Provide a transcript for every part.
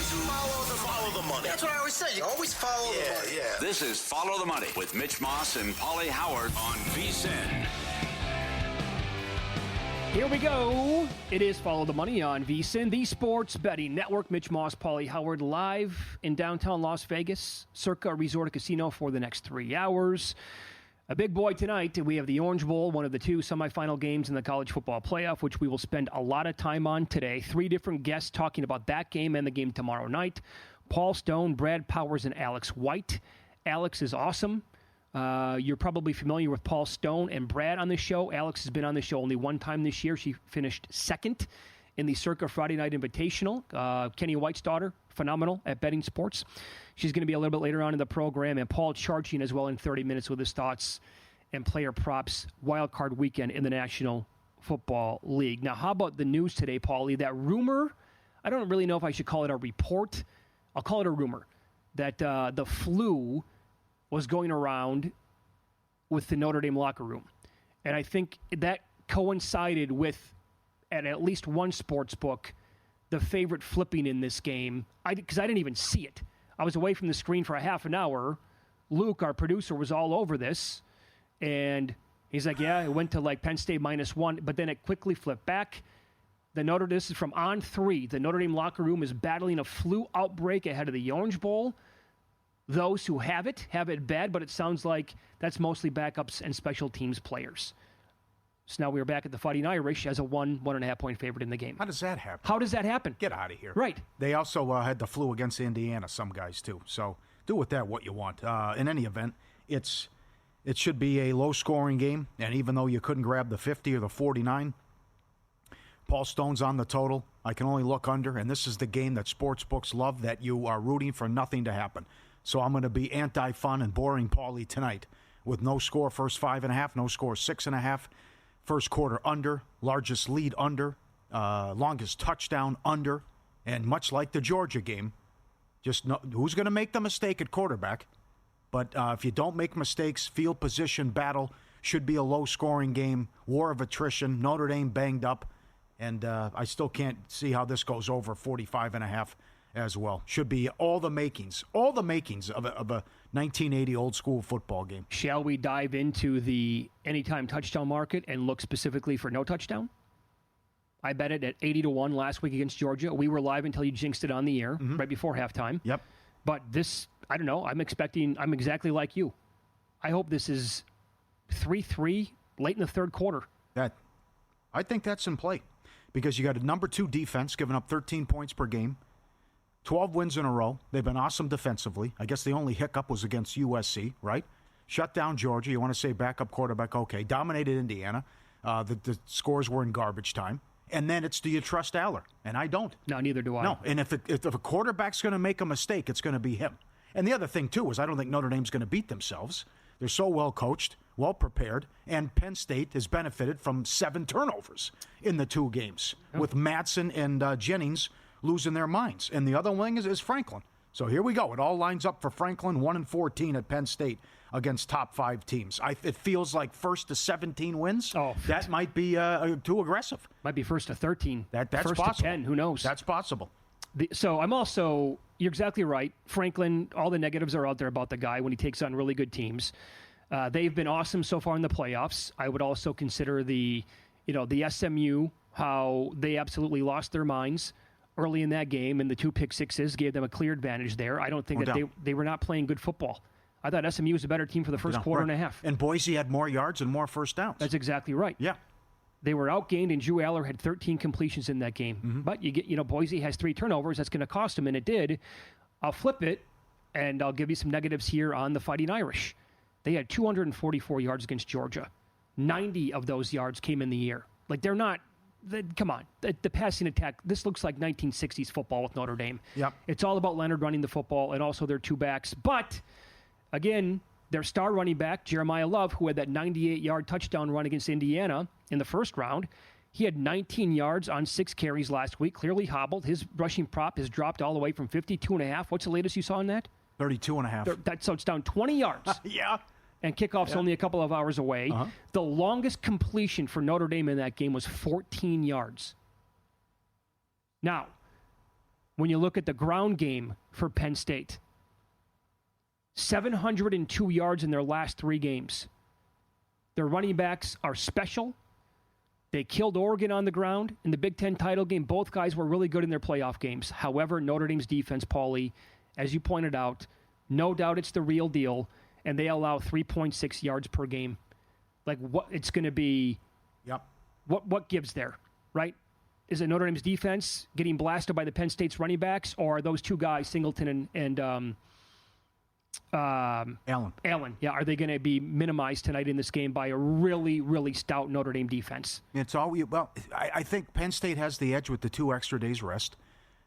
Follow the money. That's what I always say. You always follow the money. Yeah. This is Follow the Money with Mitch Moss and Pauly Howard on VSiN. Here we go. It is Follow the Money on VSiN, the sports betting network. Mitch Moss, Pauly Howard, live in downtown Las Vegas, Circa Resort Casino for the next 3 hours. A big boy tonight. We have the Orange Bowl, one of the two semifinal games in the college football playoff, which we will spend a lot of time on today. 3 different guests talking about that game and the game tomorrow night. Paul Stone, Brad Powers, and Alex White. Alex is awesome. You're probably familiar with Paul Stone and Brad on the show. Alex has been on the show only one time this year. She finished second in the Circa Friday Night Invitational. Kenny White's daughter, phenomenal at betting sports. She's going to be a little bit later on in the program. And Paul Charchian as well in 30 minutes with his thoughts and player props wild card weekend in the National Football League. Now, how about the news today, Pauly? That rumor, I don't really know if I should call it a report. I'll call it a rumor that the flu was going around with the Notre Dame locker room. And I think that coincided with, at least one sports book, the favorite flipping in this game. Because I didn't even see it. I was away from the screen for a half an hour. Luke, our producer, was all over this. And he's like, yeah, it went to like Penn State -1, but then it quickly flipped back. This is from On 3. The Notre Dame locker room is battling a flu outbreak ahead of the Orange Bowl. Those who have it bad, but it sounds like that's mostly backups and special teams players. So now we're back at the Fighting Irish as a 1.5 point favorite in the game. How does that happen? How does that happen? Get out of here. Right. They also had the flu against Indiana, some guys too. So do with that what you want. In any event, it should be a low-scoring game, and even though you couldn't grab the 50 or the 49, Paul Stone's on the total. I can only look under, and this is the game that sports books love, that you are rooting for nothing to happen. So I'm going to be anti-fun and boring Pauly tonight with no score first 5.5, no score 6.5, first quarter under, largest lead under, longest touchdown under, and much like the Georgia game, just know who's going to make the mistake at quarterback. But if you don't make mistakes, field position battle should be a low-scoring game, war of attrition, Notre Dame banged up, and I still can't see how this goes over 45.5 as well. Should be all the makings of a 1980 old-school football game. Shall we dive into the anytime touchdown market and look specifically for no touchdown? I bet it at 80-1 last week against Georgia. We were live until you jinxed it on the air right before halftime. Yep. But this, I don't know. I'm exactly like you. I hope this is 3-3 late in the third quarter. I think that's in play because you got a number 2 defense giving up 13 points per game, 12 wins in a row. They've been awesome defensively. I guess the only hiccup was against USC, right? Shut down Georgia. You want to say backup quarterback, okay. Dominated Indiana. The scores were in garbage time. And then it's, do you trust Aller? And I don't. No, neither do I. No, and if a quarterback's going to make a mistake, it's going to be him. And the other thing, too, is I don't think Notre Dame's going to beat themselves. They're so well coached, well prepared, and Penn State has benefited from 7 turnovers in the 2 games, with Madsen and Jennings losing their minds. And the other wing is Franklin. So here we go. It all lines up for Franklin, 1-14 at Penn State against top 5 teams. It feels like first to 17 wins. Oh, that might be too aggressive. Might be first to 13. That's first possible. To 10. Who knows? That's possible. So I'm also, you're exactly right. Franklin, all the negatives are out there about the guy when he takes on really good teams. They've been awesome so far in the playoffs. I would also consider the SMU, how they absolutely lost their minds early in that game, and the 2 pick sixes gave them a clear advantage there. I don't think they were not playing good football. I thought SMU was a better team for the first quarter and a half. And Boise had more yards and more first downs. That's exactly right. Yeah. They were outgained, and Drew Aller had 13 completions in that game. Mm-hmm. But you get, Boise has 3 turnovers. That's going to cost them, and it did. I'll flip it, and I'll give you some negatives here on the Fighting Irish. They had 244 yards against Georgia. 90 of those yards came in the air. Like, they're not. Come on. The passing attack, this looks like 1960s football with Notre Dame. Yep. It's all about Leonard running the football and also their 2 backs. But, again, their star running back, Jeremiah Love, who had that 98-yard touchdown run against Indiana in the first round, he had 19 yards on 6 carries last week, clearly hobbled. His rushing prop has dropped all the way from 52.5. What's the latest you saw on that? 32.5. So it's down 20 yards. Yeah. And kickoff's only a couple of hours away. Uh-huh. The longest completion for Notre Dame in that game was 14 yards. Now, when you look at the ground game for Penn State, 702 yards in their last 3 games. Their running backs are special. They killed Oregon on the ground in the Big Ten title game. Both guys were really good in their playoff games. However, Notre Dame's defense, Pauly, as you pointed out, no doubt it's the real deal, and they allow 3.6 yards per game. Like, what it's going to be, Yep. What gives there, right? Is it Notre Dame's defense getting blasted by the Penn State's running backs, or are those two guys, Singleton and Allen, yeah, are they going to be minimized tonight in this game by a really, really stout Notre Dame defense? It's all I think Penn State has the edge with the 2 extra days rest.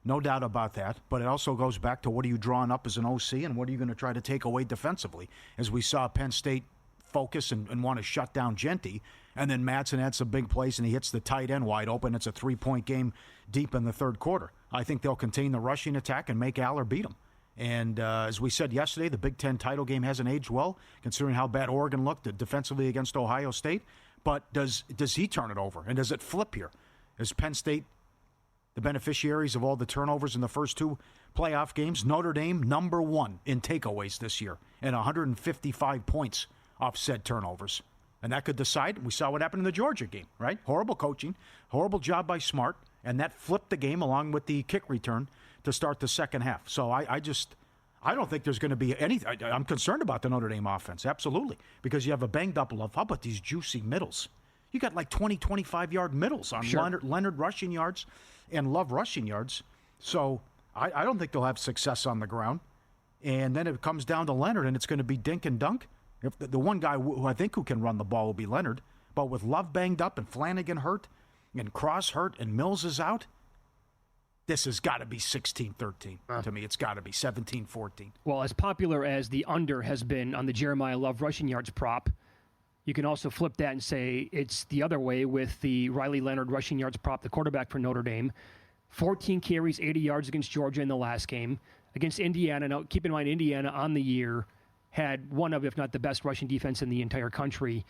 No doubt about that. But it also goes back to what are you drawing up as an OC and what are you going to try to take away defensively? As we saw Penn State focus and want to shut down Genty, and then Madsen had some big plays and he hits the tight end wide open. It's a 3-point game deep in the third quarter. I think they'll contain the rushing attack and make Aller beat them. And as we said yesterday, the Big Ten title game hasn't aged well, considering how bad Oregon looked defensively against Ohio State. But does he turn it over? And does it flip here? Is Penn State the beneficiaries of all the turnovers in the first 2 playoff games? Notre Dame, number 1 in takeaways this year, and 155 points off said turnovers. And that could decide. We saw what happened in the Georgia game, right? Horrible coaching, horrible job by Smart, and that flipped the game along with the kick return to start the second half. So I don't think there's going to be any. I'm concerned about the Notre Dame offense, absolutely, because you have a banged up Love. How about these juicy middles? You got like 20, 25-yard middles on Sure. Leonard rushing yards and Love rushing yards. So I don't think they'll have success on the ground. And then it comes down to Leonard, and it's going to be dink and dunk. If the one guy who I think who can run the ball will be Leonard, but with Love banged up and Flanagan hurt and Cross hurt and Mills is out, this has got to be 16-13 to me. It's got to be 17-14. Well, as popular as the under has been on the Jeremiah Love rushing yards prop, you can also flip that and say it's the other way with the Riley Leonard rushing yards prop, the quarterback for Notre Dame. 14 carries, 80 yards against Georgia in the last game. Against Indiana, now keep in mind Indiana on the year had one of, if not the best rushing defense in the entire country.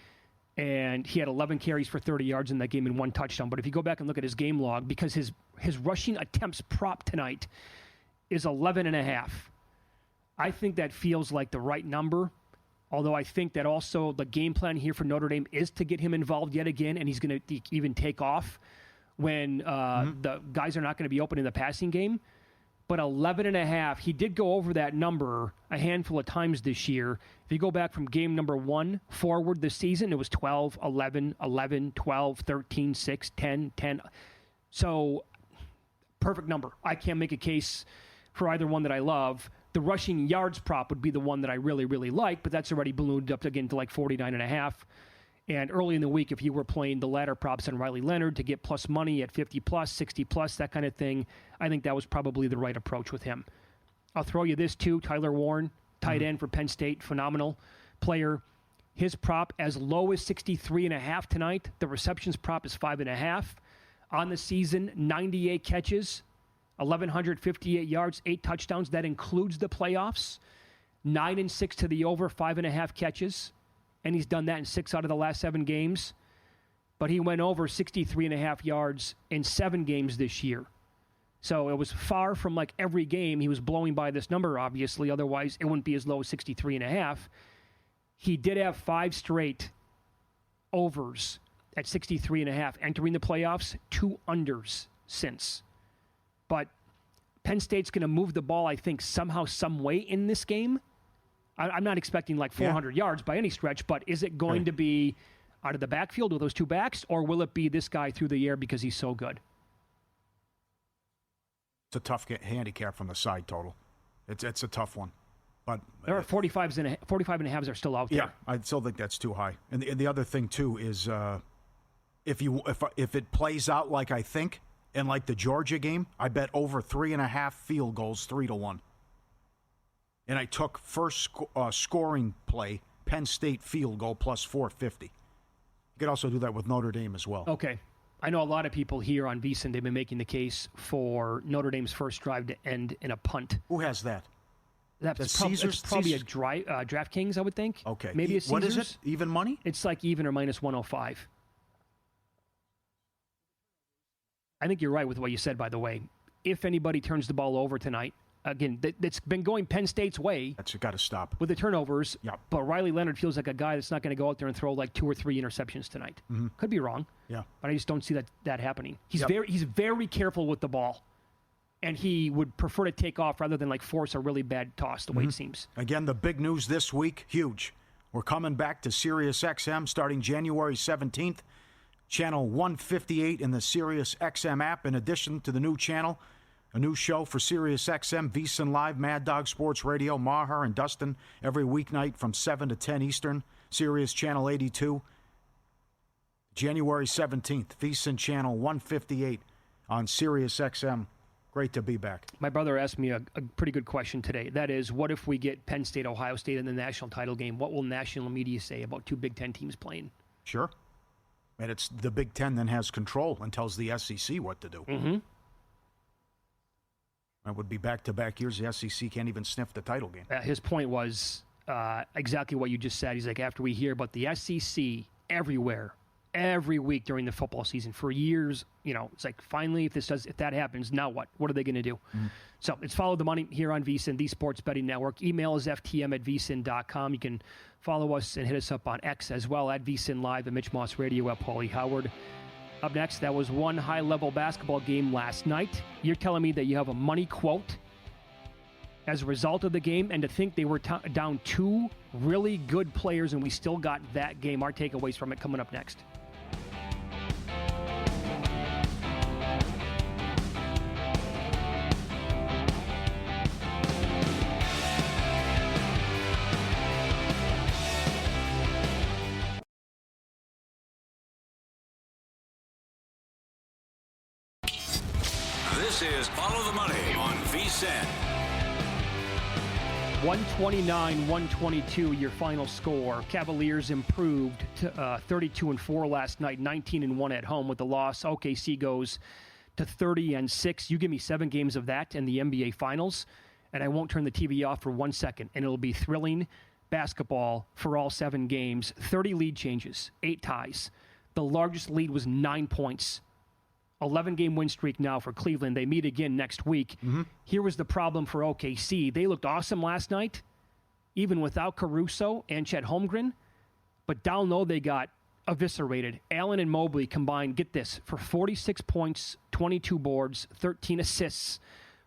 And he had 11 carries for 30 yards in that game and 1 touchdown. But if you go back and look at his game log, because his rushing attempts prop tonight is 11.5. I think that feels like the right number. Although I think that also the game plan here for Notre Dame is to get him involved yet again, and he's going to even take off when the guys are not going to be open in the passing game. But 11.5, he did go over that number a handful of times this year. If you go back from game number 1 forward this season, it was 12, 11, 11, 12, 13, 6, 10, 10. So, perfect number. I can't make a case for either one that I love. The rushing yards prop would be the one that I really, really like, but that's already ballooned up again to like 49.5. And early in the week, if you were playing the ladder props on Riley Leonard to get plus money at 50 plus, 60 plus, that kind of thing, I think that was probably the right approach with him. I'll throw you this too. Tyler Warren, tight end for Penn State, phenomenal player. His prop as low as 63.5 tonight. The receptions prop is 5.5. On the season, 98 catches, 1,158 yards, 8 touchdowns. That includes the playoffs. 9-6 to the over, 5.5 catches. And he's done that in 6 out of the last 7 games. But he went over 63.5 yards in 7 games this year. So it was far from like every game he was blowing by this number, obviously. Otherwise, it wouldn't be as low as 63.5. He did have 5 straight overs at 63.5 entering the playoffs, 2 unders since. But Penn State's going to move the ball, I think, somehow, some way in this game. I'm not expecting like 400 yards by any stretch, but is it going to be out of the backfield with those 2 backs, or will it be this guy through the air because he's so good? It's a tough handicap from the side total. It's a tough one. But there are 45 and a halves are still out there. Yeah, I still think that's too high. And the other thing, too, is if it plays out like I think, and like the Georgia game, I bet over 3.5 field goals, 3-1. And I took first scoring play, Penn State field goal plus 450. You could also do that with Notre Dame as well. Okay. I know a lot of people here on VSiN, they've been making the case for Notre Dame's first drive to end in a punt. Who has that? That's probably a DraftKings, I would think. Okay. Maybe a Caesars. What is it? Even money? It's like even or minus 105. I think you're right with what you said, by the way. if anybody turns the ball over tonight, again, it's been going Penn State's way. That's got to stop. With the turnovers. Yep. But Riley Leonard feels like a guy that's not going to go out there and throw like 2 or 3 interceptions tonight. Mm-hmm. Could be wrong. Yeah. But I just don't see that happening. He's very careful with the ball. And he would prefer to take off rather than like force a really bad toss, the way it seems. Again, the big news this week, huge. We're coming back to Sirius XM starting January 17th. Channel 158 in the Sirius XM app. In addition to the new channel, a new show for Sirius XM, VSiN Live, Mad Dog Sports Radio, Maher and Dustin, every weeknight from 7 to 10 Eastern. Sirius Channel 82. January 17th, VSiN Channel 158 on Sirius XM. Great to be back. My brother asked me a pretty good question today. That is, what if we get Penn State, Ohio State in the national title game? What will national media say about 2 Big Ten teams playing? Sure. And it's the Big Ten then has control and tells the SEC what to do. Mm-hmm. That would be back-to-back years. The SEC can't even sniff the title game. His point was exactly what you just said. He's like, after we hear about the SEC everywhere, every week during the football season for years, it's like, finally, if that happens, now what? What are they going to do? So it's Follow the Money here on VSiN, the Sports Betting Network. Email is ftm@vsin.com. You can follow us and hit us up on X as well, at VSiN Live, and Mitch Moss Radio, at Pauly Howard. Up next, that was one high-level basketball game last night. You're telling me that you have a money quote as a result of the game, and to think they were down 2 really good players and we still got that game. Our takeaways from it coming up next. This is Follow the Money on VSiN. 129-122, your final score. Cavaliers improved to 32-4 last night, 19-1 at home with the loss. OKC goes to 30-6. You give me 7 games of that in the NBA Finals, and I won't turn the TV off for 1 second, and it'll be thrilling basketball for all 7 games. 30 lead changes, 8 ties. The largest lead was 9 points. 11-game win streak now for Cleveland. They meet again next week. Here was the problem for OKC. They looked awesome last night, even without Caruso and Chet Holmgren. But down low, they got eviscerated. Allen and Mobley combined, get this, for 46 points, 22 boards, 13 assists,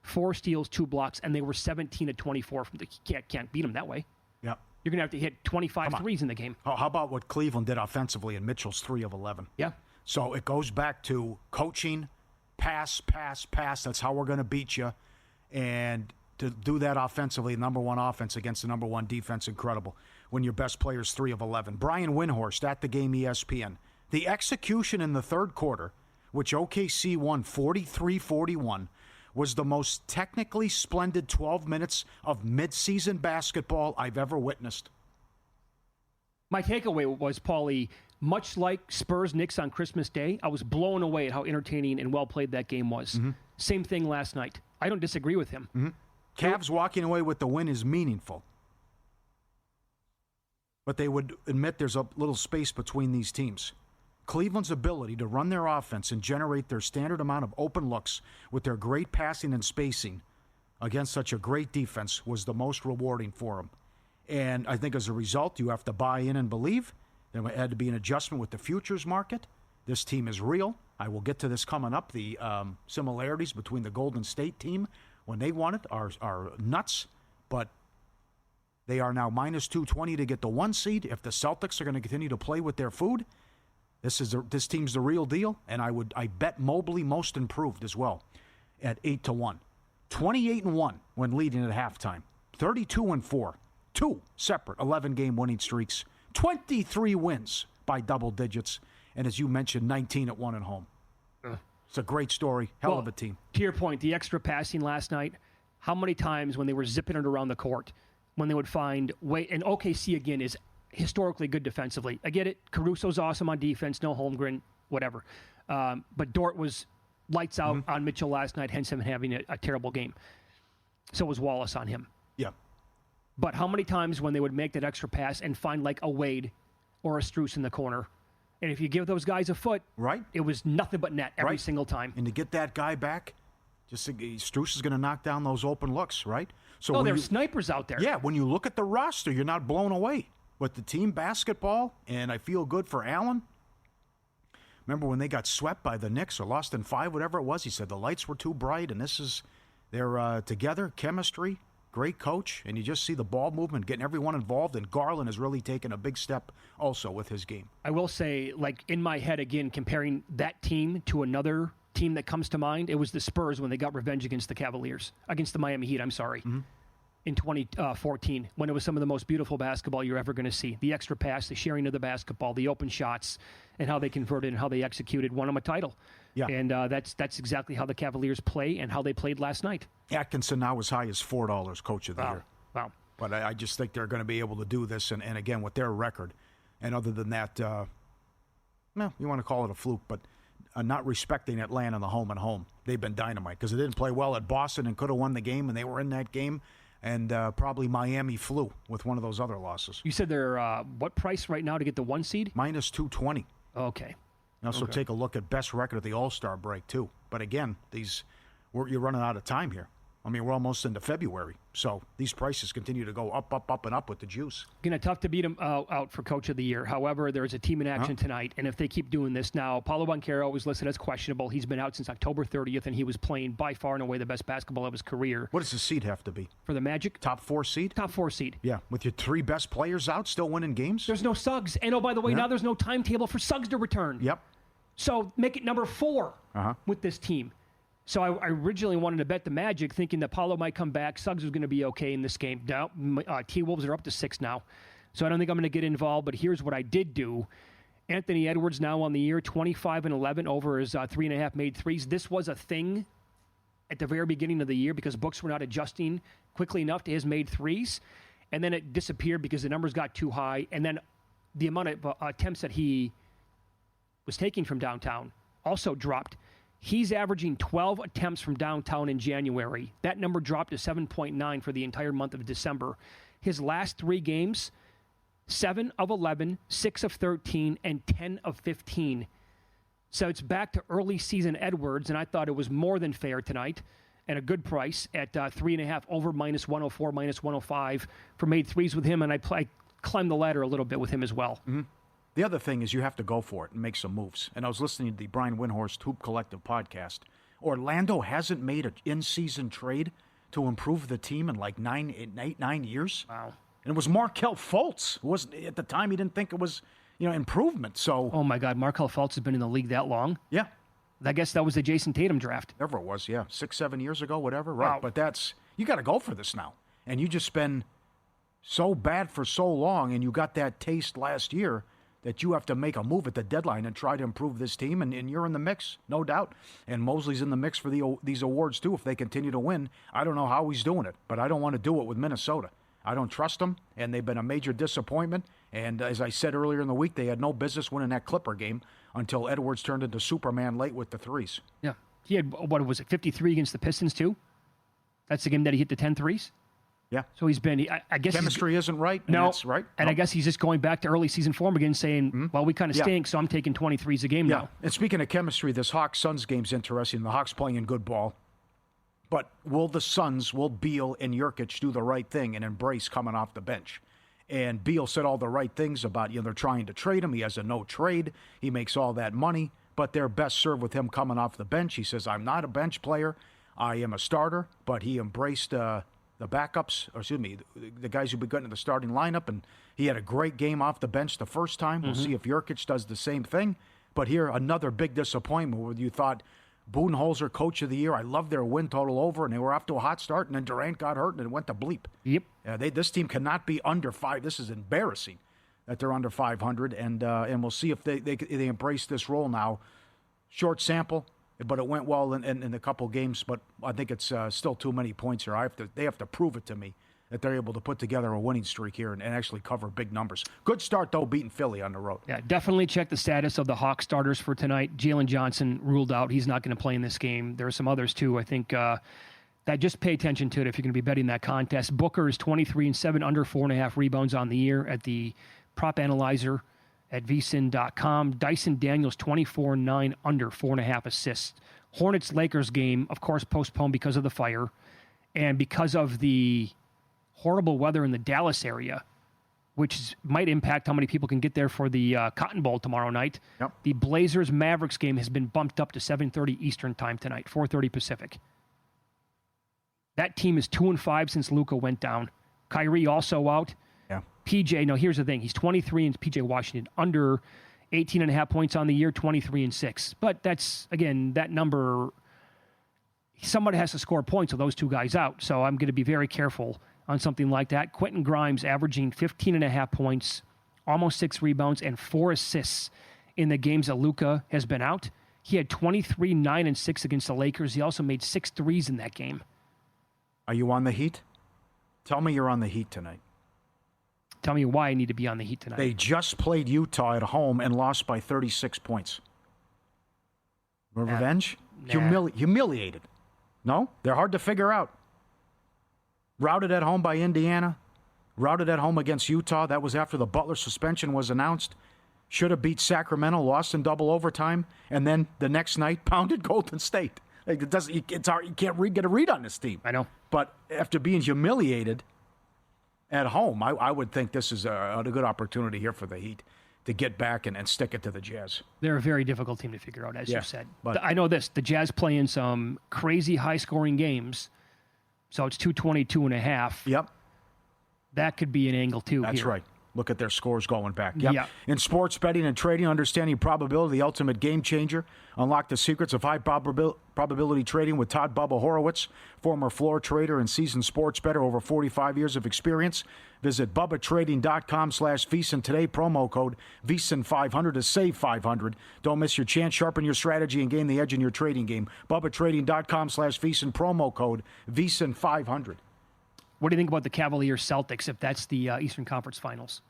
4 steals, 2 blocks, and they were 17-24 from the can't beat them that way. Yep. You're going to have to hit 25 threes in the game. How about what Cleveland did offensively and Mitchell's 3 of 11? Yeah. So it goes back to coaching, pass. That's how we're going to beat you. And to do that offensively, number 1 offense against the number 1 defense, incredible. When your best player's 3 of 11. Brian Windhorst at the game ESPN. The execution in the third quarter, which OKC won 43-41, was the most technically splendid 12 minutes of midseason basketball I've ever witnessed. My takeaway was, Pauly, much like Spurs-Knicks on Christmas Day, I was blown away at how entertaining and well-played that game was. Same thing last night. I don't disagree with him. Cavs walking away with the win is meaningful. But they would admit there's a little space between these teams. Cleveland's ability to run their offense and generate their standard amount of open looks with their great passing and spacing against such a great defense was the most rewarding for them. And I think as a result, you have to buy in and believe. There had to be an adjustment with the futures market. This team is real. I will get to this coming up. The similarities between the Golden State team when they won it are nuts. But they are now minus 220 to get the 1 seed. If the Celtics are going to continue to play with their food, this team's the real deal. And I bet Mobley most improved as well at 8-1. 28-1 when leading at halftime. 32-4. 2 separate 11-game winning streaks. 23 wins by double digits. And as you mentioned, 19-1 at home. It's a great story. Hell of a team. To your point, the extra passing last night, how many times when they were zipping it around the court, when they would find way, and OKC again is historically good defensively. I get it. Caruso's awesome on defense. No Holmgren, whatever. But Dort was lights out on Mitchell last night, hence him having a terrible game. So was Wallace on him. Yeah. But how many times when they would make that extra pass and find like a Wade or a Strus in the corner, and if you give those guys a foot, right, it was nothing but net every single time. And to get that guy back, Just Strus is going to knock down those open looks, right? So there's snipers out there. Yeah, when you look at the roster, you're not blown away. With the team basketball, and I feel good for Allen. Remember when they got swept by the Knicks or lost in 5, whatever it was? He said the lights were too bright, and they're together, chemistry, great coach, and you just see the ball movement, getting everyone involved, and Garland has really taken a big step also with his game. I will say, like, in my head, again, comparing that team to another team that comes to mind, it was the Spurs when they got revenge against the Miami Heat, in 2014, when it was some of the most beautiful basketball you're ever going to see. The extra pass, the sharing of the basketball, the open shots, and how they converted and how they executed, won them a title. Yeah. And that's exactly how the Cavaliers play and how they played last night. Atkinson now as high as $4 Coach of the Year. Wow. But I just think they're going to be able to do this, and again, with their record. And other than that, you want to call it a fluke, but not respecting Atlanta, the home and home. They've been dynamite because they didn't play well at Boston and could have won the game, and they were in that game. And probably Miami flew with one of those other losses. You said they're what price right now to get the 1 seed? Minus 220. Okay. Also take a look at best record at the All-Star break, too. But again, you're running out of time here. I mean, we're almost into February. So these prices continue to go up, and up with the juice. Going to tough to beat him out for Coach of the Year. However, there's a team in action tonight, and if they keep doing this now, Paulo Banchero was listed as questionable. He's been out since October 30th, and he was playing by far and away the best basketball of his career. What does the seed have to be? For the Magic? Top 4 seed? Top 4 seed. Yeah, with your 3 best players out, still winning games? There's no Suggs. And, by the way, now there's no timetable for Suggs to return. Yep. So make it number 4 with this team. So I originally wanted to bet the Magic, thinking that Paulo might come back. Suggs was going to be okay in this game. Now, T-Wolves are up to 6 now. So I don't think I'm going to get involved, but here's what I did do. Anthony Edwards now on the year, 25-11 over his 3.5 made threes. This was a thing at the very beginning of the year because books were not adjusting quickly enough to his made threes. And then it disappeared because the numbers got too high. And then the amount of attempts that he was taking from downtown also dropped. He's averaging 12 attempts from downtown in January. That number dropped to 7.9 for the entire month of December. His last 3 games, 7 of 11, 6 of 13, and 10 of 15. So it's back to early season Edwards, and I thought it was more than fair tonight at a good price at 3.5 over minus 104, minus 105 for made threes with him, and I climbed the ladder a little bit with him as well. Mm-hmm. The other thing is you have to go for it and make some moves. And I was listening to the Brian Windhorst Hoop Collective podcast. Orlando hasn't made an in-season trade to improve the team in like 9 years. Wow. And it was Markelle Fultz. At the time, he didn't think it was, improvement. So. Oh, my God. Markelle Fultz has been in the league that long? Yeah. I guess that was the Jason Tatum draft. Whatever it was, yeah. 6-7 years ago, whatever. Right. Wow. But you got to go for this now. And you just been so bad for so long, and you got that taste last year that you have to make a move at the deadline and try to improve this team, and you're in the mix, no doubt. And Mosley's in the mix for these awards, too, if they continue to win. I don't know how he's doing it, but I don't want to do it with Minnesota. I don't trust them, and they've been a major disappointment. And as I said earlier in the week, they had no business winning that Clipper game until Edwards turned into Superman late with the threes. Yeah. He had, 53 against the Pistons, too? That's the game that he hit the 10 threes? Yeah. So he's been, I guess. Chemistry isn't right. No. That's right. And I guess he's just going back to early season form again, saying, well, we kind of stink, so I'm taking 23s a game now. And speaking of chemistry, this Hawks-Suns game's interesting. The Hawks playing good ball. But will Beal and Jurkic do the right thing and embrace coming off the bench? And Beal said all the right things about, they're trying to trade him. He has a no trade. He makes all that money. But they're best served with him coming off the bench. He says, I'm not a bench player. I am a starter. But he embraced the backups, the guys who've been getting to the starting lineup, and he had a great game off the bench the first time. We'll see if Jurkic does the same thing. But here, another big disappointment where you thought Budenholzer, Coach of the Year, I love their win total over, and they were off to a hot start, and then Durant got hurt, and it went to bleep. Yep. This team cannot be under 5. This is embarrassing that they're under 500, and we'll see if they embrace this role now. Short sample. But it went well in a couple games, but I think it's still too many points here. They have to prove it to me that they're able to put together a winning streak here and actually cover big numbers. Good start, though, beating Philly on the road. Yeah, definitely check the status of the Hawks starters for tonight. Jalen Johnson ruled out. He's not going to play in this game. There are some others, too. I think that just pay attention to it if you're going to be betting that contest. Booker is 23-7, under 4.5 rebounds on the year at the prop analyzer at vsin.com. Dyson Daniels, 24-9, under 4.5 assists Hornets-Lakers game, of course, postponed because of the fire and because of the horrible weather in the Dallas area, which might impact how many people can get there for the Cotton Bowl tomorrow night. Yep. The Blazers-Mavericks game has been bumped up to 7:30 Eastern time tonight, 4:30 Pacific. That team is 2-5 since Luka went down. Kyrie also out. Yeah. PJ, no, here's the thing. He's 23 and PJ Washington under 18.5 points on the year, 23-6. But that's, again, that number, somebody has to score points with those two guys out. So I'm going to be very careful on something like that. Quentin Grimes averaging 15.5 points, almost 6 rebounds, and 4 assists in the games that Luka has been out. He had 23, 9, and 6 against the Lakers. He also made 6 threes in that game. Are you on the Heat? Tell me you're on the Heat tonight. Tell me why I need to be on the Heat tonight. They just played Utah at home and lost by 36 points. Revenge? Humiliated. No? They're hard to figure out. Routed at home by Indiana. Routed at home against Utah. That was after the Butler suspension was announced. Should have beat Sacramento, lost in double overtime, and then the next night pounded Golden State. Like, it's hard, you can't get a read on this team. I know. But after being humiliated at home, I would think this is a good opportunity here for the Heat to get back and stick it to the Jazz. They're a very difficult team to figure out, as you said. But I know this. The Jazz play in some crazy high-scoring games, so it's 222.5. Yep. That could be an angle, too. That's here. right. Look at their scores going back. Yep. Yeah. In sports betting and trading, understanding probability, the ultimate game changer. Unlock the secrets of high probability trading with Todd Bubba Horowitz, former floor trader and seasoned sports bettor, over 45 years of experience. Visit BubbaTrading.com/VSiN today. Promo code VSiN500 to save $500. Don't miss your chance. Sharpen your strategy and gain the edge in your trading game. BubbaTrading.com/VSiN. Promo code VSiN500. What do you think about the Cavaliers-Celtics if that's the Eastern Conference Finals?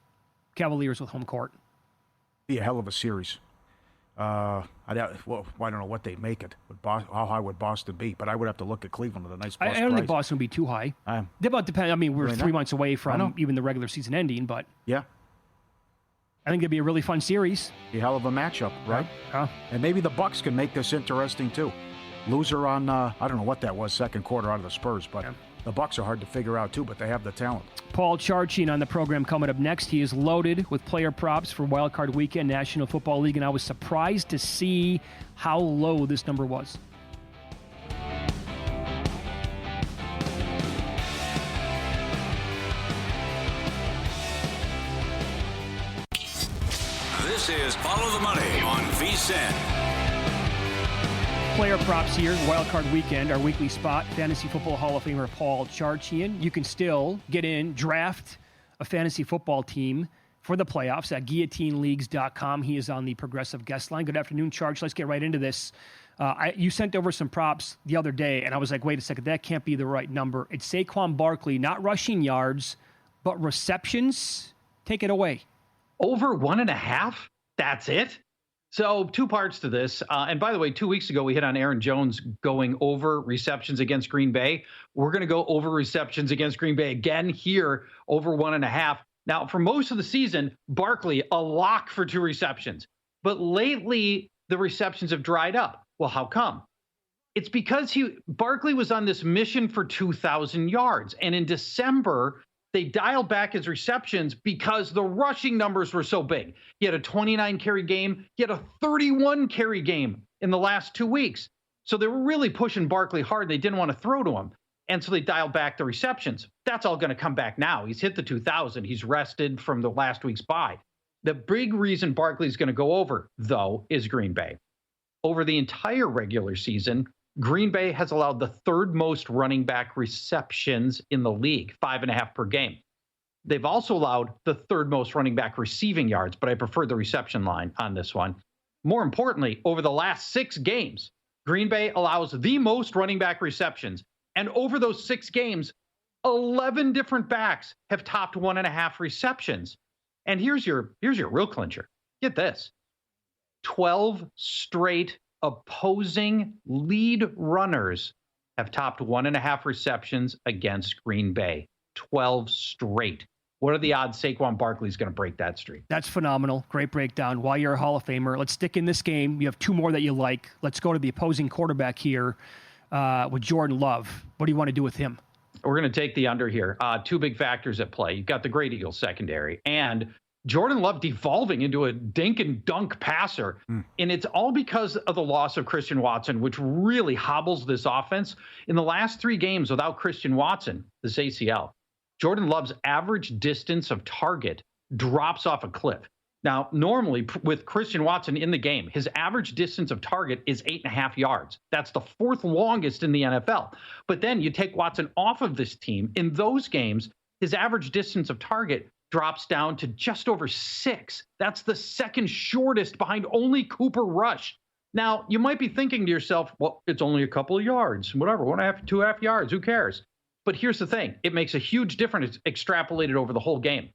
Cavaliers with home court. Be a hell of a series. I don't know what they'd make it. How high would Boston be? But I would have to look at Cleveland with a nice plus I don't think price. Boston would be too high. They about depend. I mean, we're Really 3 not? months away from even the regular season ending, but Yeah. I think it'd be a really fun series. Be a hell of a matchup, right? Huh? And maybe the Bucks can make this interesting, too. Loser on, I don't know what that was, second quarter out of the Spurs, but the Bucks are hard to figure out, too, but they have the talent. Paul Charchian on the program coming up next. He is loaded with player props for Wild Card Weekend, National Football League, and I was surprised to see how low this number was. This is Follow the Money on VSiN. Player props here, Wild Card Weekend, our weekly spot. Fantasy Football Hall of Famer Paul Charchian. You can still get in, draft a fantasy football team for the playoffs at guillotineleagues.com. He is on the Progressive Guest Line. Good afternoon, Charge. Let's get right into this. You sent over some props the other day, and I was like, wait a second, that can't be the right number. It's Saquon Barkley, not rushing yards, but receptions. Take it away. Over 1.5? That's it? So 2 parts to this. And by the way, 2 weeks ago, we hit on Aaron Jones going over receptions against Green Bay. We're going to go over receptions against Green Bay again here, over 1.5. Now, for most of the season, Barkley, a lock for 2 receptions. But lately, the receptions have dried up. Well, how come? It's because Barkley was on this mission for 2,000 yards. And in December, they dialed back his receptions because the rushing numbers were so big. He had a 29 carry game. He had a 31 carry game in the last 2 weeks. So they were really pushing Barkley hard. They didn't want to throw to him. And so they dialed back the receptions. That's all going to come back now. He's hit the 2,000. He's rested from the last week's bye. The big reason Barkley's going to go over, though, is Green Bay. Over the entire regular season, Green Bay has allowed the 3rd most running back receptions in the league, 5.5 per game. They've also allowed the 3rd most running back receiving yards, but I prefer the reception line on this one. More importantly, over the last 6 games, Green Bay allows the most running back receptions. And over those 6 games, 11 different backs have topped 1.5 receptions. And here's your real clincher. Get this. 12 straight opposing lead runners have topped 1.5 receptions against Green Bay. 12 straight. What are the odds Saquon Barkley's going to break that streak? That's phenomenal. Great breakdown. While you're a Hall of Famer, let's stick in this game. You have two more that you like. Let's go to the opposing quarterback here with Jordan Love. What do you want to do with him? We're going to take the under here. Two big factors at play. You've got the great Eagles secondary and Jordan Love devolving into a dink and dunk passer. And it's all because of the loss of Christian Watson, which really hobbles this offense. In the last 3 games without Christian Watson, this ACL, Jordan Love's average distance of target drops off a cliff. Now, normally with Christian Watson in the game, his average distance of target is 8.5 yards. That's the 4th longest in the NFL. But then you take Watson off of this team. In those games, his average distance of target drops down to just over 6. That's the 2nd shortest behind only Cooper Rush. Now, you might be thinking to yourself, well, it's only a couple of yards, whatever, 1.5, 2.5 yards, who cares? But here's the thing. It makes a huge difference extrapolated over the whole game.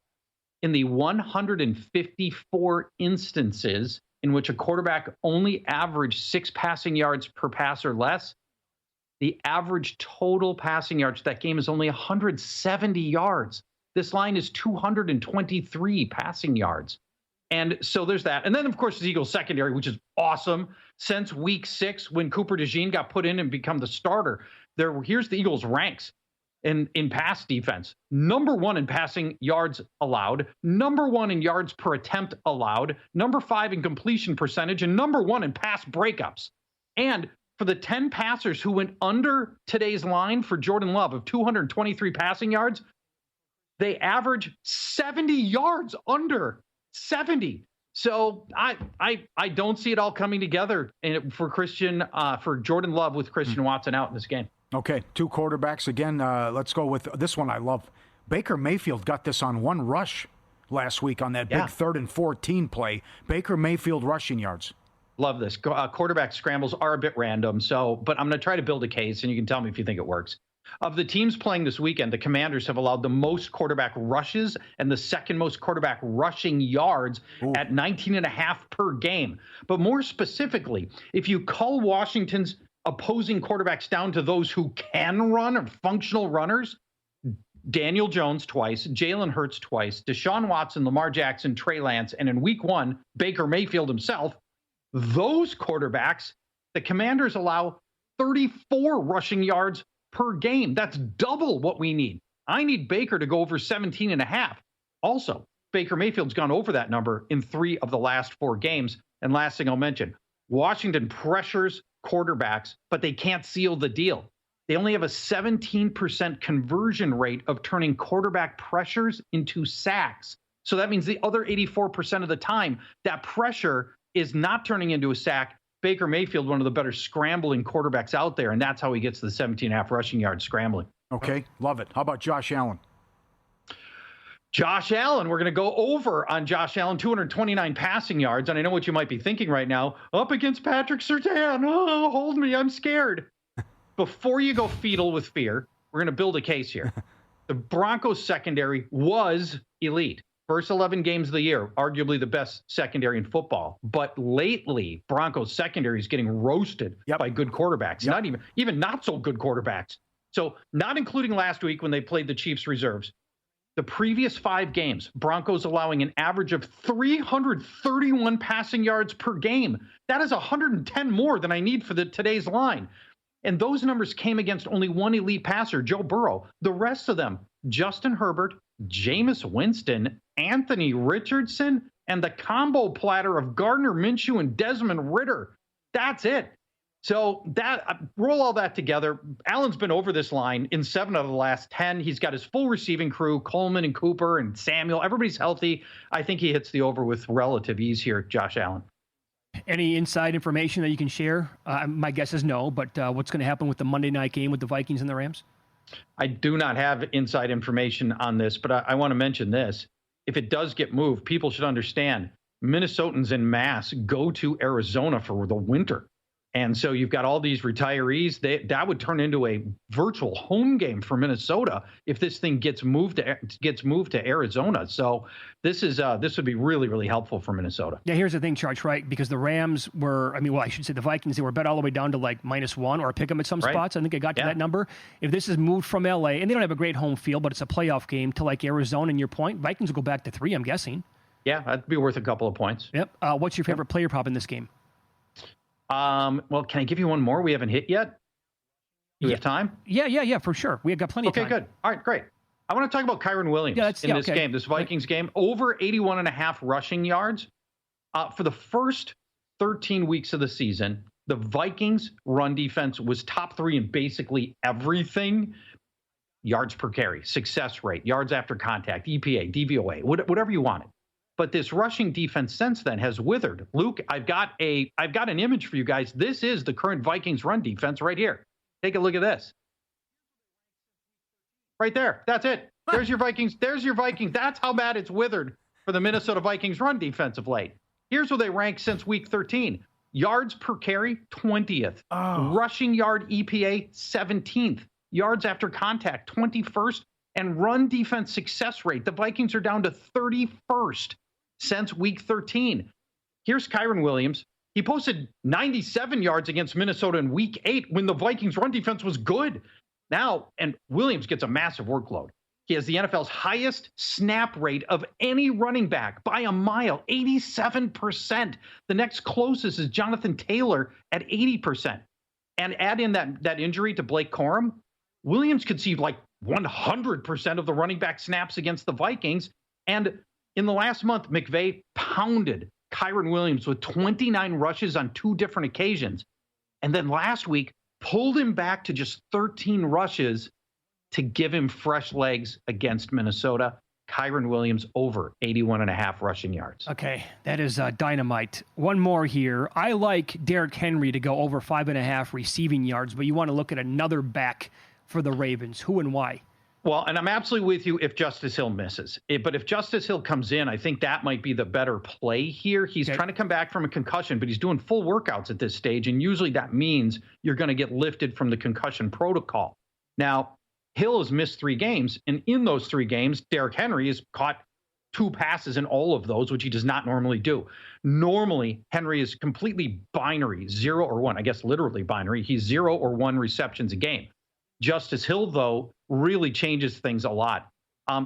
In the 154 instances in which a quarterback only averaged 6 passing yards per pass or less, the average total passing yards that game is only 170 yards. This line is 223 passing yards. And so there's that. And then, of course, the Eagles secondary, which is awesome. Since week 6, when Cooper DeJean got put in and become the starter, here's the Eagles' ranks in pass defense. Number 1 in passing yards allowed, number 1 in yards per attempt allowed, number 5 in completion percentage, and number 1 in pass breakups. And for the 10 passers who went under today's line for Jordan Love of 223 passing yards, they average 70 yards under 70. So I don't see it all coming together for Jordan Love with Christian Watson out in this game. Okay, 2 quarterbacks again. Let's go with this one I love. Baker Mayfield got this on 1 rush last week on that big 3rd and 14 play. Baker Mayfield rushing yards. Love this. Quarterback scrambles are a bit random, but I'm going to try to build a case, and you can tell me if you think it works. Of the teams playing this weekend, the Commanders have allowed the most quarterback rushes and the 2nd most quarterback rushing yards at 19.5 per game. But more specifically, if you cull Washington's opposing quarterbacks down to those who can run or functional runners, Daniel Jones twice, Jalen Hurts twice, Deshaun Watson, Lamar Jackson, Trey Lance, and in week 1, Baker Mayfield himself, those quarterbacks, the Commanders allow 34 rushing yards per game. That's double what we need. I need Baker to go over 17.5. Also, Baker Mayfield's gone over that number in 3 of the last 4 games. And last thing I'll mention, Washington pressures quarterbacks, but they can't seal the deal. They only have a 17% conversion rate of turning quarterback pressures into sacks. So that means the other 84% of the time, that pressure is not turning into a sack. Baker Mayfield, one of the better scrambling quarterbacks out there, and that's how he gets the 17.5 rushing yards scrambling. Okay, love it. How about Josh Allen? Josh Allen, we're going to go over on Josh Allen, 229 passing yards. And I know what you might be thinking right now, up against Patrick Surtain. Oh, hold me, I'm scared. Before you go fetal with fear, we're going to build a case here. The Broncos secondary was elite. First 11 games of the year, arguably the best secondary in football. But lately, Broncos secondary is getting roasted by good quarterbacks, not even not so good quarterbacks. So not including last week when they played the Chiefs reserves. The previous 5 games, Broncos allowing an average of 331 passing yards per game. That is 110 more than I need for today's line. And those numbers came against only one elite passer, Joe Burrow. The rest of them, Justin Herbert, Jameis Winston, Anthony Richardson, and the combo platter of Gardner Minshew and Desmond Ridder. That's it. So roll all that together. Allen's been over this line in 7 out of the last 10. He's got his full receiving crew, Coleman and Cooper and Samuel. Everybody's healthy. I think he hits the over with relative ease here, Josh Allen. Any inside information that you can share? My guess is no, but what's going to happen with the Monday night game with the Vikings and the Rams? I do not have inside information on this, but I want to mention this. If it does get moved, people should understand Minnesotans en masse go to Arizona for the winter. And so you've got all these retirees. That would turn into a virtual home game for Minnesota if this thing gets moved to Arizona. So this would be really, really helpful for Minnesota. Yeah, here's the thing, Charch, right? Because the Rams were, I should say the Vikings, they were bet all the way down to like -1 or pick them at some spots. I think it got to that number. If this is moved from LA, and they don't have a great home field, but it's a playoff game, to like Arizona, and your point, Vikings will go back to 3, I'm guessing. Yeah, that'd be worth a couple of points. Yep. What's your favorite player prop in this game? Well, can I give you one more we haven't hit yet? Do we have time? Yeah, for sure. We have got plenty of time. Okay, good. All right, great. I want to talk about Kyren Williams in this game, this Vikings game. Over 81.5 rushing yards. For the first 13 weeks of the season, the Vikings' run defense was top 3 in basically everything. Yards per carry, success rate, yards after contact, EPA, DVOA, whatever you wanted. But this rushing defense since then has withered. Luke, I've got an image for you guys. This is the current Vikings run defense right here. Take a look at this. Right there. That's it. There's your Vikings. There's your Vikings. That's how bad it's withered for the Minnesota Vikings run defense of late. Here's where they rank since week 13. Yards per carry, 20th. Oh. Rushing yard EPA, 17th. Yards after contact, 21st. And run defense success rate, the Vikings are down to 31st. Since week 13. Here's Kyren Williams. He posted 97 yards against Minnesota in week 8 when the Vikings run defense was good. Now, and Williams gets a massive workload. He has the NFL's highest snap rate of any running back by a mile, 87%. The next closest is Jonathan Taylor at 80%. And add in that injury to Blake Corum, Williams could see like 100% of the running back snaps against the Vikings. And in the last month, McVay pounded Kyren Williams with 29 rushes on 2 different occasions. And then last week, pulled him back to just 13 rushes to give him fresh legs against Minnesota. Kyren Williams over 81.5 rushing yards. Okay, that is dynamite. One more here. I like Derrick Henry to go over 5.5 receiving yards, but you want to look at another back for the Ravens. Who and why? Well, and I'm absolutely with you if Justice Hill misses. But if Justice Hill comes in, I think that might be the better play here. He's trying to come back from a concussion, but he's doing full workouts at this stage, and usually that means you're going to get lifted from the concussion protocol. Now, Hill has missed 3 games, and in those 3 games, Derrick Henry has caught 2 passes in all of those, which he does not normally do. Normally, Henry is completely binary, 0 or 1. I guess literally binary. He's 0 or 1 receptions a game. Justice Hill, though, really changes things a lot.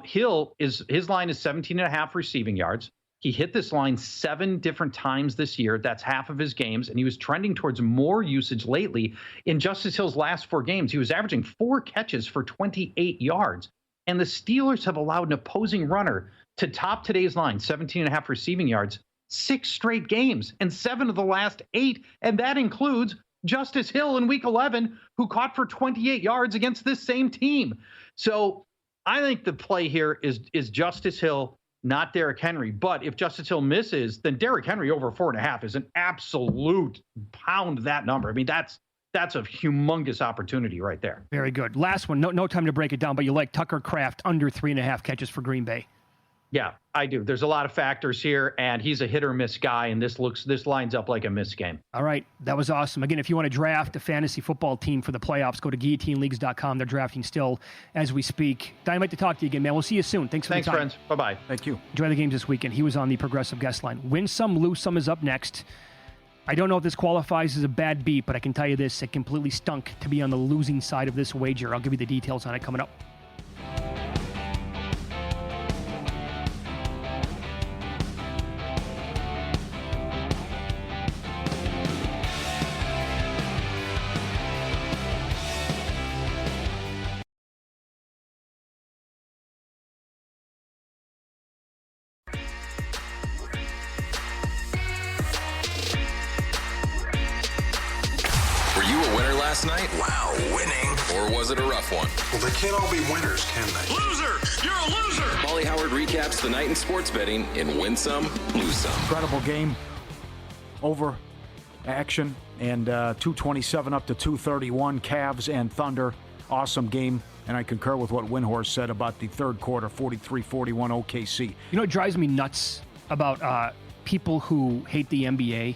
His line is 17.5 receiving yards. He hit this line 7 different times this year. That's half of his games, and he was trending towards more usage lately. In Justice Hill's last 4 games, he was averaging 4 catches for 28 yards. And the Steelers have allowed an opposing runner to top today's line, 17.5 receiving yards, 6 straight games, and 7 of the last 8, and that includes Justice Hill in week 11, who caught for 28 yards against this same team. So I think the play here is Justice Hill, not Derrick Henry. But if Justice Hill misses, then Derrick Henry over 4.5 is an absolute pound that number. I mean, that's a humongous opportunity right there. Very good. Last one. No time to break it down, but you like Tucker Kraft under 3.5 catches for Green Bay. Yeah, I do. There's a lot of factors here, and he's a hit or miss guy, and this lines up like a miss game. All right, that was awesome. Again, if you want to draft a fantasy football team for the playoffs, go to guillotineleagues.com. They're drafting still as we speak. Dynamite to talk to you again, man. We'll see you soon. Thanks for the time. Friends. Bye-bye. Thank you. Enjoy the games this weekend. He was on the Progressive Guest Line. Win some, lose some is up next. I don't know if this qualifies as a bad beat, but I can tell you this, it completely stunk to be on the losing side of this wager. I'll give you the details on it coming up. Night? Wow, winning. Or was it a rough one? Well, they can't all be winners, can they? Loser! You're a loser! Pauly Howard recaps the night in sports betting in Win Some, Lose Some. Incredible game. Over action. And 227 up to 231. Cavs and Thunder. Awesome game. And I concur with what Windhorst said about the third quarter, 43-41 OKC. You know what drives me nuts about people who hate the NBA?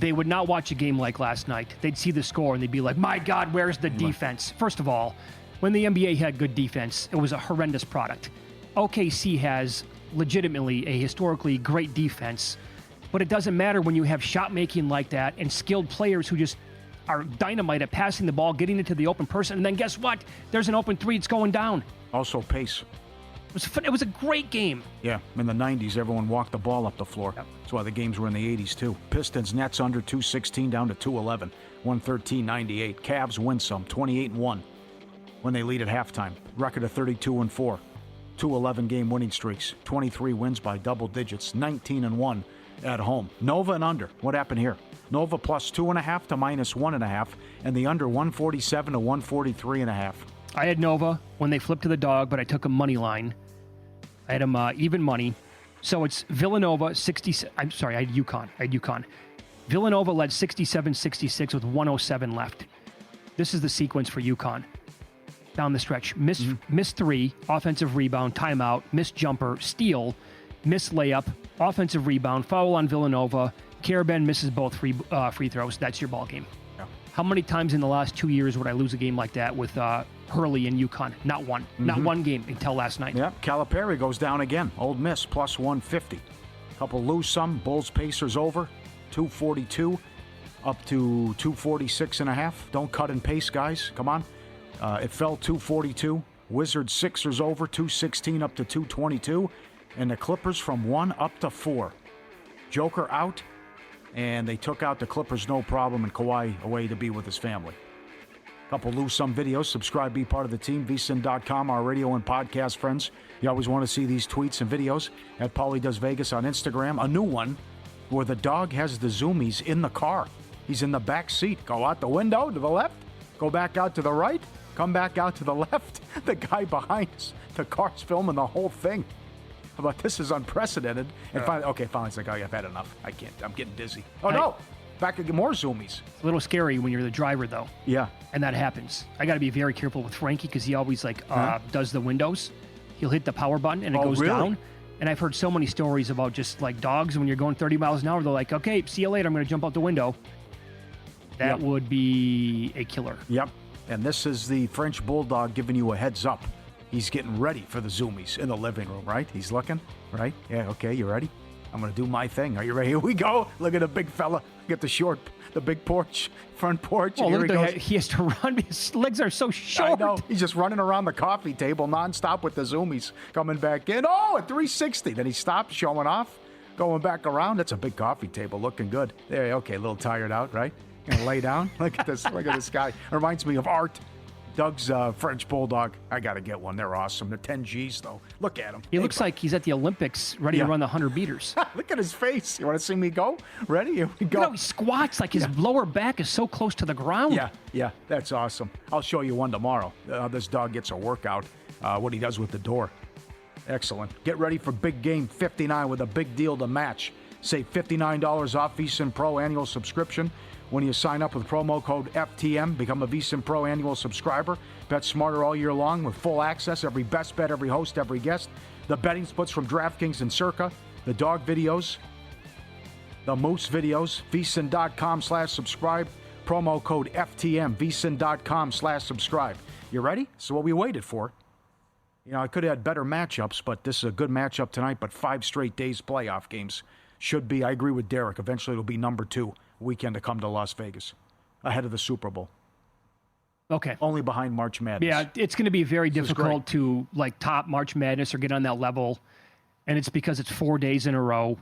they would not watch a game like last night. They'd see the score and they'd be like, my God, where's the defense? First of all, when the NBA had good defense, it was a horrendous product. OKC has legitimately a historically great defense, but it doesn't matter when you have shot making like that and skilled players who just are dynamite at passing the ball, getting it to the open person, and then guess what? There's an open three, it's going down. Also pace. It was a great game. Yeah, in the 90s, everyone walked the ball up the floor. Yep. That's why the games were in the 80s, too. Pistons, Nets under 216 down to 211, 113-98. Cavs win some, 28-1 when they lead at halftime. Record of 32-4. 2 11-game winning streaks, 23 wins by double digits, 19-1 at home. Nova and under. What happened here? Nova plus 2.5 to minus 1.5, and the under 147 to 143.5. I had Nova when they flipped to the dog, but I took a money line. I had them even money. So it's Villanova 60. I'm sorry, I had UConn. Villanova led 67-66 with 107 left. This is the sequence for UConn. Down the stretch. Miss three, offensive rebound, timeout, miss jumper, steal, miss layup, offensive rebound, foul on Villanova. Karaban misses both free throws. That's your ball game. Yeah. How many times in the last 2 years would I lose a game like that with Hurley and UConn? Not one. Not one game until last night. Yeah, Calipari goes down again. Old Miss plus 150. Couple lose some. Bulls Pacers over 242 up to 246.5. Don't cut and pace, guys. Come on. It fell 242. Wizards Sixers over 216 up to 222. And the Clippers from 1 up to 4. Joker out. And they took out the Clippers no problem, and Kawhi away to be with his family. Couple lose some videos. Subscribe, be part of the team. vsin.com, our radio and podcast friends. You always want to see these tweets and videos at Pauly Does Vegas on Instagram. A new one where the dog has the zoomies in the car. He's in the back seat. Go out the window to the left. Go back out to the right. Come back out to the left. The guy behind us, the car's filming the whole thing. But this is unprecedented. And finally it's like, oh, I've had enough. I can't. I'm getting dizzy. Oh, no. Back again, more zoomies. It's a little scary when you're the driver, though. Yeah. And that happens. I got to be very careful with Frankie because he always does the windows. He'll hit the power button and it goes down. And I've heard so many stories about just like dogs when you're going 30 miles an hour. They're like, okay, see you later. I'm going to jump out the window. That would be a killer. Yep. And this is the French Bulldog giving you a heads up. He's getting ready for the zoomies in the living room, right? He's looking, right? Yeah, okay, you ready? I'm going to do my thing. Are you ready? Here we go. Look at the big fella. Get the big porch, front porch. Oh, look at he has to run. His legs are so short. I know. He's just running around the coffee table nonstop with the zoomies coming back in. Oh, at 360. Then he stops, showing off, going back around. That's a big coffee table, looking good. There, okay, a little tired out, right? Gonna lay down. Look at this. Look at this guy. Reminds me of Art. Doug's French Bulldog. I got to get one. They're awesome. They're 10 Gs, though. Look at him. He looks like he's at the Olympics ready to run the 100 meters. Look at his face. You want to see me go? Ready? Here we go. No, he squats like his lower back is so close to the ground. Yeah. That's awesome. I'll show you one tomorrow. This dog gets a workout, what he does with the door. Excellent. Get ready for Big Game 59 with a big deal to match. Save $59 off VSiN Pro annual subscription. When you sign up with promo code FTM, become a VSiN Pro annual subscriber. Bet smarter all year long with full access, every best bet, every host, every guest. The betting splits from DraftKings and Circa. The dog videos, the moose videos. VSiN.com/subscribe. Promo code FTM. VSiN.com/subscribe. You ready? So what we waited for. You know, I could have had better matchups, but this is a good matchup tonight. But 5 straight days playoff games should be, I agree with Derek, eventually it'll be number 2 weekend to come to Las Vegas, ahead of the Super Bowl. Okay. Only behind March Madness. Yeah, it's going to be very difficult to like top March Madness or get on that level, and it's because it's 4 days in a row,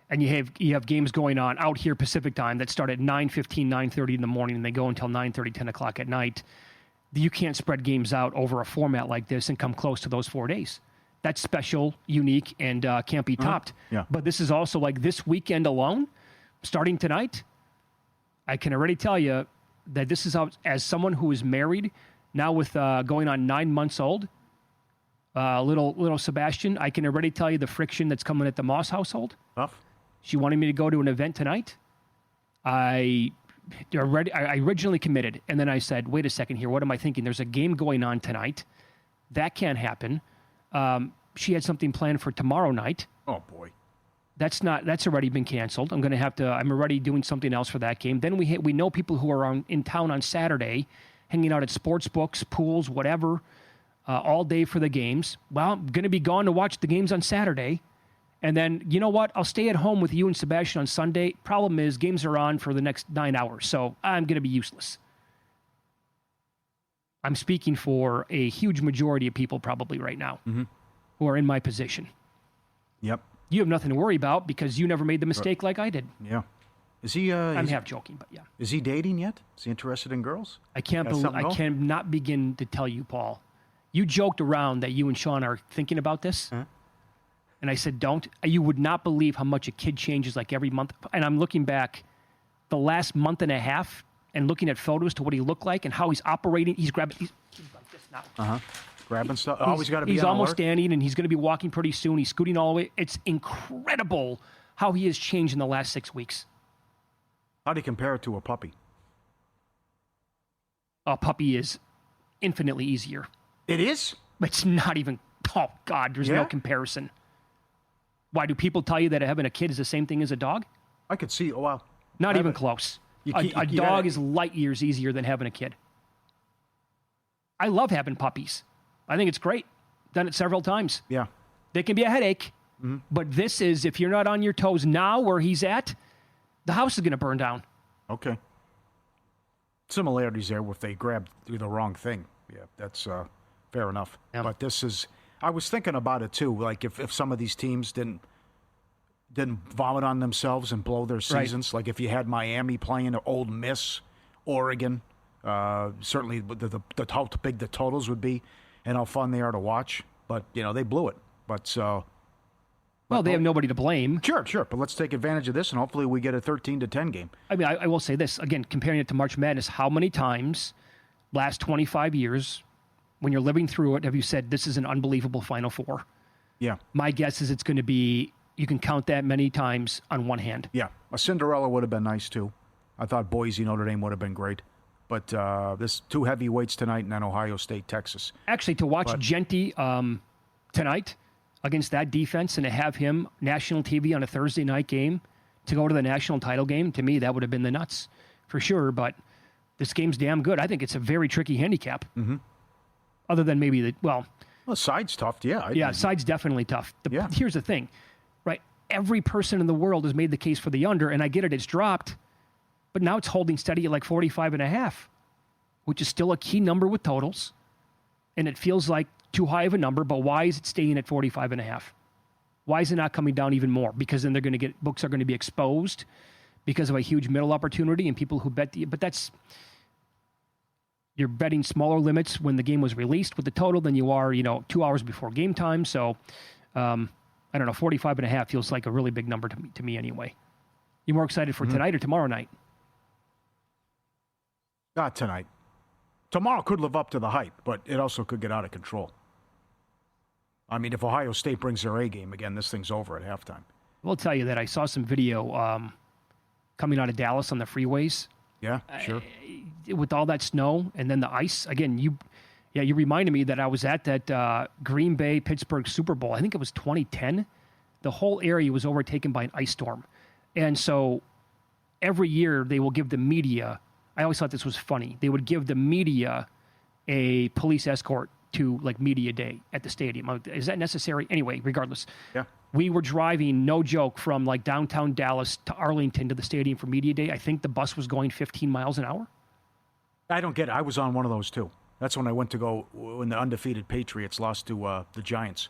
and you have games going on out here Pacific time that start at 9:15, 9:30 in the morning, and they go until 9:30, 10 o'clock at night. You can't spread games out over a format like this and come close to those 4 days. That's special, unique, and can't be topped. Yeah. But this is also like this weekend alone, starting tonight. I can already tell you that this is how, as someone who is married now with going on 9 months old, little Sebastian, I can already tell you the friction that's coming at the Moss household. Tough. She wanted me to go to an event tonight. I originally committed, and then I said, wait a second here, what am I thinking? There's a game going on tonight. That can't happen. She had something planned for tomorrow night. Oh, boy. That's already been canceled. I'm already doing something else for that game. Then we know people who are in town on Saturday, hanging out at sports books, pools, whatever, all day for the games. Well, I'm going to be gone to watch the games on Saturday. And then, you know what? I'll stay at home with you and Sebastian on Sunday. Problem is, games are on for the next 9 hours, so I'm going to be useless. I'm speaking for a huge majority of people probably right now who are in my position. Yep. You have nothing to worry about because you never made the mistake like I did. Yeah. Is he? I'm half joking, but yeah. Is he dating yet? Is he interested in girls? I cannot begin to tell you, Paul. You joked around that you and Sean are thinking about this. Huh? And I said, don't. You would not believe how much a kid changes like every month. And I'm looking back the last month and a half and looking at photos to what he looked like and how he's operating. He's grabbing. He's like this now. Grabbing stuff. Always got to be. He's on almost alert. standing, and he's going to be walking pretty soon. He's scooting all the way. It's incredible how he has changed in the last 6 weeks. How do you compare it to a puppy? A puppy is infinitely easier. It is? It's not even. Oh God, there's no comparison. Why do people tell you that having a kid is the same thing as a dog? I could see. Oh, wow. Not even close. A dog is light years easier than having a kid. I love having puppies. I think it's great. Done it several times. Yeah. They can be a headache, but this is, if you're not on your toes now where he's at, the house is going to burn down. Okay. Similarities there if they grabbed the wrong thing. Yeah, that's fair enough. Yeah. But this is, I was thinking about it too. Like if some of these teams didn't vomit on themselves and blow their seasons, like if you had Miami playing or Ole Miss, Oregon, certainly how big the totals would be and how fun they are to watch. But, they blew it. But well, they have nobody to blame. Sure. But let's take advantage of this, and hopefully we get a 13-10 game. I mean, I will say this, again, comparing it to March Madness, how many times last 25 years, when you're living through it, have you said, this is an unbelievable Final Four? Yeah. My guess is it's going to be, you can count that many times on one hand. Yeah. A Cinderella would have been nice, too. I thought Boise, Notre Dame would have been great. But this two heavyweights tonight, and then Ohio State, Texas. Actually, to watch Genty tonight against that defense and to have him national TV on a Thursday night game to go to the national title game, to me, that would have been the nuts for sure. But this game's damn good. I think it's a very tricky handicap. Mm-hmm. Other than maybe well, side's tough, yeah. Yeah, side's definitely tough. Here's the thing, right? Every person in the world has made the case for the under, and I get it, it's dropped, but now it's holding steady at like 45.5, which is still a key number with totals, and it feels like too high of a number, but why is it staying at 45.5? Why is it not coming down even more? Because then books are going to be exposed because of a huge middle opportunity and people who bet but that's, you're betting smaller limits when the game was released with the total than you are, 2 hours before game time. So, I don't know, 45.5 feels like a really big number to me anyway. You more excited for tonight or tomorrow night? Not tonight. Tomorrow could live up to the hype, but it also could get out of control. I mean, if Ohio State brings their A game again, this thing's over at halftime. I'll tell you that I saw some video coming out of Dallas on the freeways. Yeah, sure. With all that snow and then the ice. Again, you reminded me that I was at that Green Bay-Pittsburgh Super Bowl. I think it was 2010. The whole area was overtaken by an ice storm. And so every year they will give the media, I always thought this was funny, they would give the media a police escort to like media day at the stadium. Is that necessary? Anyway, regardless. Yeah. We were driving, no joke, from like downtown Dallas to Arlington to the stadium for media day. I think the bus was going 15 miles an hour. I don't get it. I was on one of those too. That's when I went to go when the undefeated Patriots lost to the Giants.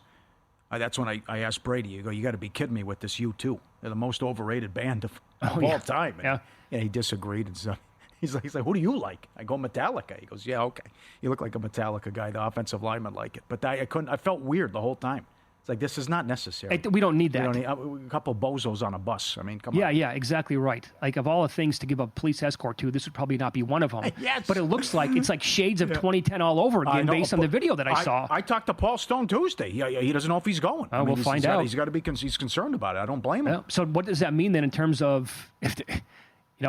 That's when I asked Brady, you got to be kidding me with this U2. They're the most overrated band of all time. And he disagreed and stuff. He's like, who do you like? I go Metallica. He goes, yeah, okay. You look like a Metallica guy. The offensive linemen like it. But I felt weird the whole time. It's like, this is not necessary. We don't need that. A couple bozos on a bus. I mean, come on. Yeah, exactly right. Like, of all the things to give a police escort to, this would probably not be one of them. Yes. But it looks like it's like shades of 2010 all over again based on the video that I saw. I talked to Paul Stone Tuesday. He doesn't know if he's going. We'll find out. He's got to be he's concerned about it. I don't blame him. Yeah. So what does that mean then in terms of,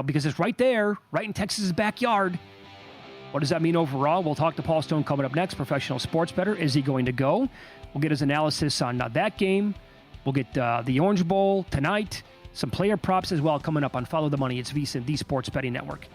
because it's right there, right in Texas's backyard. What does that mean overall? We'll talk to Paul Stone coming up next, professional sports bettor. Is he going to go? We'll get his analysis on that game. We'll get the Orange Bowl tonight, some player props as well coming up on Follow the Money. It's VSiN, the Sports Betting Network.